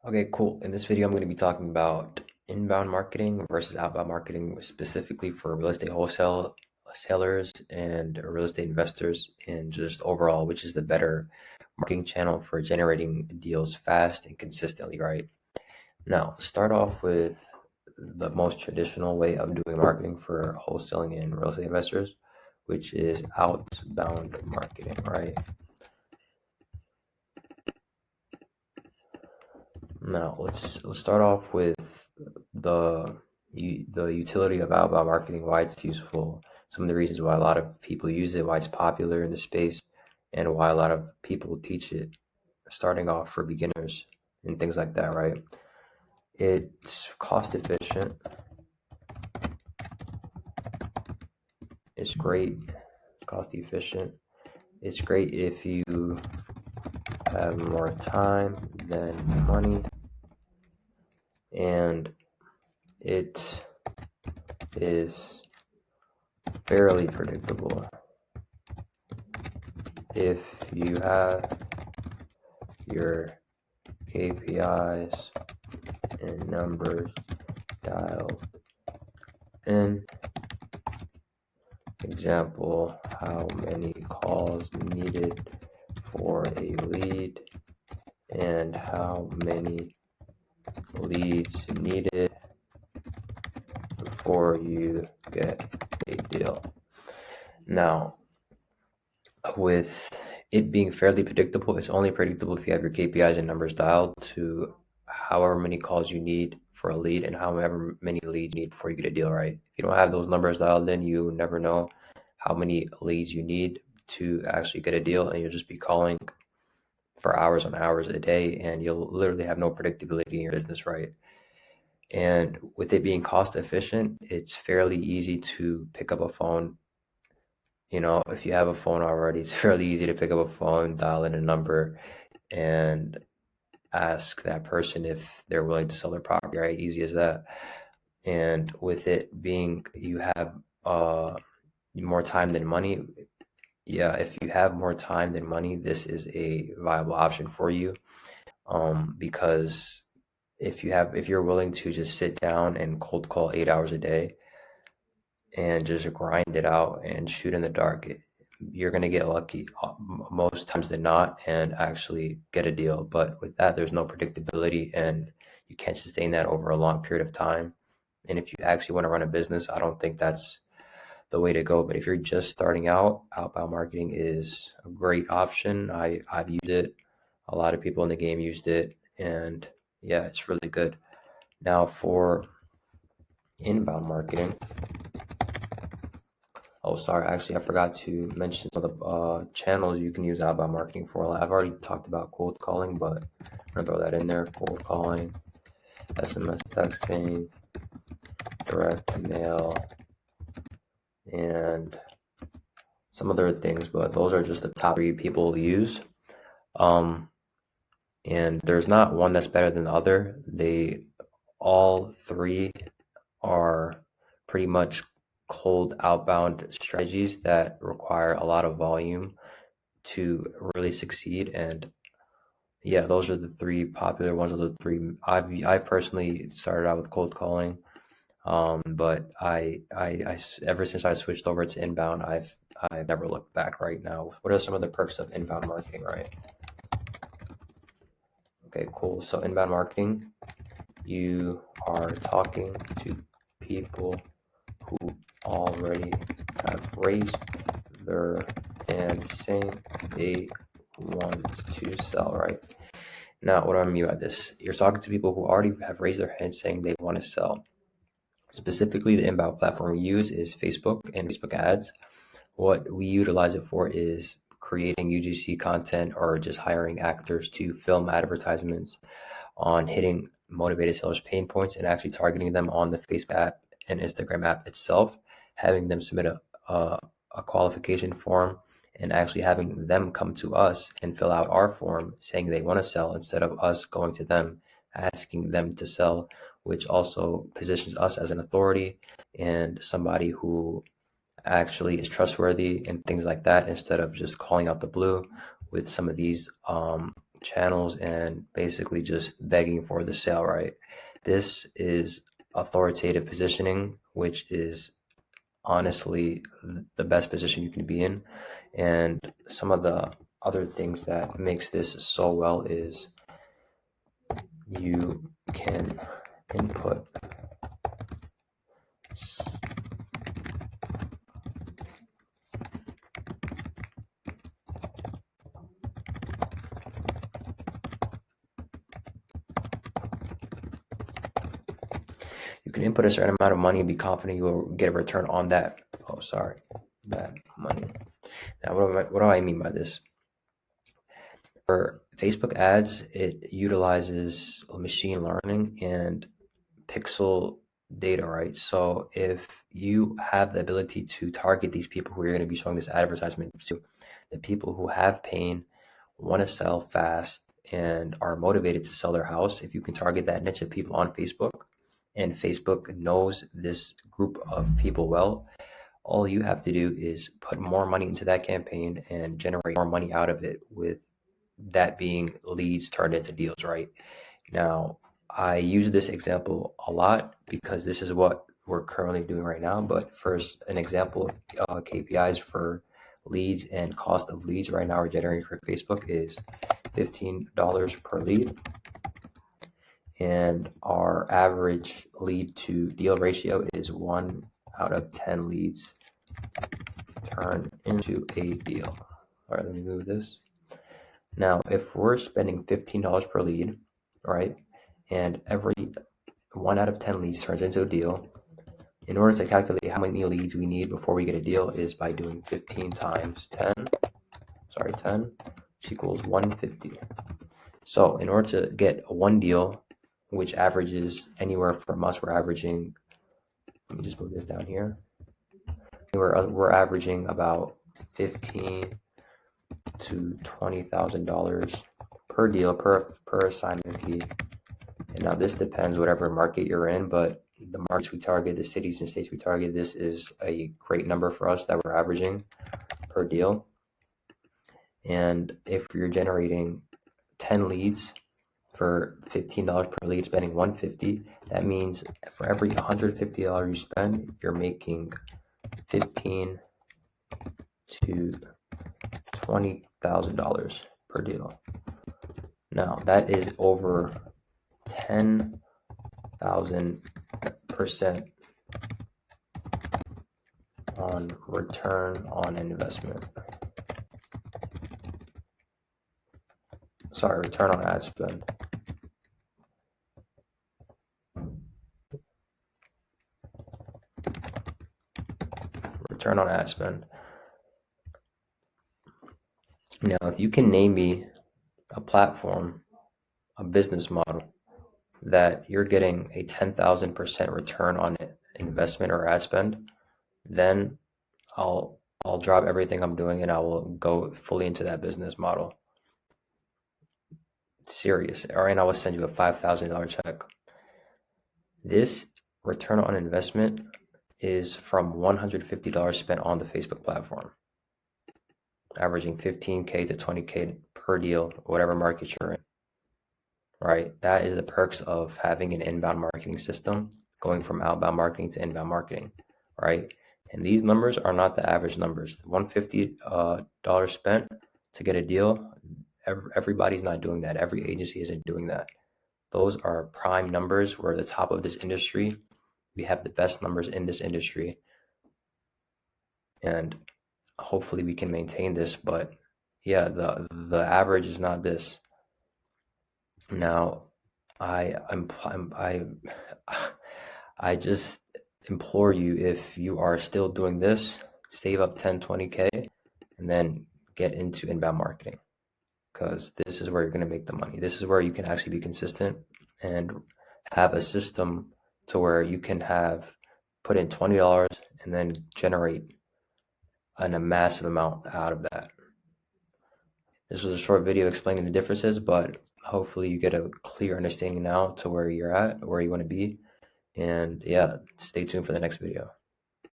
Okay, cool. In this video, I'm going to be talking about inbound marketing versus outbound marketing, specifically for real estate wholesale sellers and real estate investors, and just overall, which is the better marketing channel for generating deals fast and consistently, right? Now, start off with the most traditional way of doing marketing for wholesaling and real estate investors, which is outbound marketing, right? Now, let's start off with the the utility of outbound marketing, why it's useful, some of the reasons why a lot of people use it, why it's popular in the space, and why a lot of people teach it, starting off for beginners and things like that, right? It's cost efficient. It's great, cost efficient. It's great if you have more time than money, and it is fairly predictable. If you have your KPIs and numbers dialed in, example, how many calls needed for a lead and how many leads needed before you get a deal. Now, with it being fairly predictable, it's only predictable if you have your KPIs and numbers dialed to however many calls you need for a lead and however many leads you need before you get a deal, right? If you don't have those numbers dialed in, you never know how many leads you need to actually get a deal, and you'll just be calling for hours on hours a day, and you'll literally have no predictability in your business, right? And with it being cost efficient, it's fairly easy to pick up a phone. If you have a phone already, it's fairly easy to pick up a phone, dial in a number, and ask that person if they're willing to sell their property, right? Easy as that. And with it being you have more time than money, yeah, if you have more time than money, this is a viable option for you. Because if you're willing to just sit down and cold call 8 hours a day and just grind it out and shoot in the dark, you're going to get lucky most times than not and actually get a deal. But with that, there's no predictability and you can't sustain that over a long period of time. And if you actually want to run a business, I don't think that's the way to go. But if you're just starting out, outbound marketing is a great option. I've used it. A lot of people in the game used it, and yeah, it's really good. Now for inbound marketing, oh, sorry, actually, I forgot to mention some of the channels you can use outbound marketing for. I've already talked about cold calling, but I'm gonna throw that in there. Cold calling, SMS texting, direct mail, and some other things, but those are just the top three people use. And there's not one that's better than the other. They all three are pretty much cold outbound strategies that require a lot of volume to really succeed. And yeah, those are the three popular ones. Of the three I've personally started out with cold calling, but I ever since I switched over to inbound, I've never looked back. Right now, what are some of the perks of inbound marketing? Right. Okay, cool. So inbound marketing, you are talking to people who already have raised their hand saying they want to sell, right? Now, what do I mean by this? You're talking to people who already have raised their hand saying they want to sell. Specifically, the inbound platform we use is Facebook and Facebook ads. What we utilize it for is creating UGC content or just hiring actors to film advertisements on hitting motivated sellers' pain points and actually targeting them on the Facebook app and Instagram app itself, having them submit a qualification form and actually having them come to us and fill out our form saying they want to sell instead of us going to them asking them to sell, which also positions us as an authority and somebody who actually is trustworthy and things like that, instead of just calling out the blue with some of these channels and basically just begging for the sale, right? This is authoritative positioning, which is honestly the best position you can be in. And some of the other things that makes this so well is you can input a certain amount of money and be confident you will get a return on that. Oh, sorry, that money. Now, what do I mean by this? For Facebook ads, it utilizes machine learning and pixel data, right? So if you have the ability to target these people who are going to be showing this advertisement to, the people who have pain, want to sell fast, and are motivated to sell their house, if you can target that niche of people on Facebook, and Facebook knows this group of people well, all you have to do is put more money into that campaign and generate more money out of it, with that being leads turned into deals, right? Now, I use this example a lot because this is what we're currently doing right now. But first, an example, KPIs for leads and cost of leads right now we're generating for Facebook is $15 per lead. And our average lead to deal ratio is 1 out of 10 leads turn into a deal. All right, let me move this. Now, if we're spending $15 per lead, right, and every 1 out of 10 leads turns into a deal, in order to calculate how many leads we need before we get a deal is by doing 15 times 10, which equals 150. So in order to get one deal, which averages anywhere from us, we're averaging, let me just move this down here. We're averaging about $15,000 to $20,000 per deal, per assignment fee. And now this depends whatever market you're in, but the markets we target, the cities and states we target, this is a great number for us that we're averaging per deal. And if you're generating 10 leads for $15 per lead, spending $150, that means for every $150 you spend, you're making $15,000 to $20,000 per deal. Now that is over 10,000% on return on investment. Sorry, return on ad spend. Return on ad spend. Now, if you can name me a platform, a business model that you're getting a 10,000% return on investment or ad spend, then I'll drop everything I'm doing and I will go fully into that business model. Serious. And I will send you a $5,000 check. This return on investment is from $150 spent on the Facebook platform, averaging $15K to $20K per deal, whatever market you're in, right? That is the perks of having an inbound marketing system, going from outbound marketing to inbound marketing, right? And these numbers are not the average numbers. $150 spent to get a deal, everybody's not doing that. Every agency isn't doing that. Those are prime numbers. We're at the top of this industry. We have the best numbers in this industry. And hopefully we can maintain this, but yeah, the average is not this. Now, I just implore you, if you are still doing this, save up 10, 20K and then get into inbound marketing, because this is where you're going to make the money. This is where you can actually be consistent and have a system to where you can put in $20 and then generate a massive amount out of that. This was a short video explaining the differences, but hopefully you get a clear understanding now to where you're at, where you want to be. And yeah, stay tuned for the next video.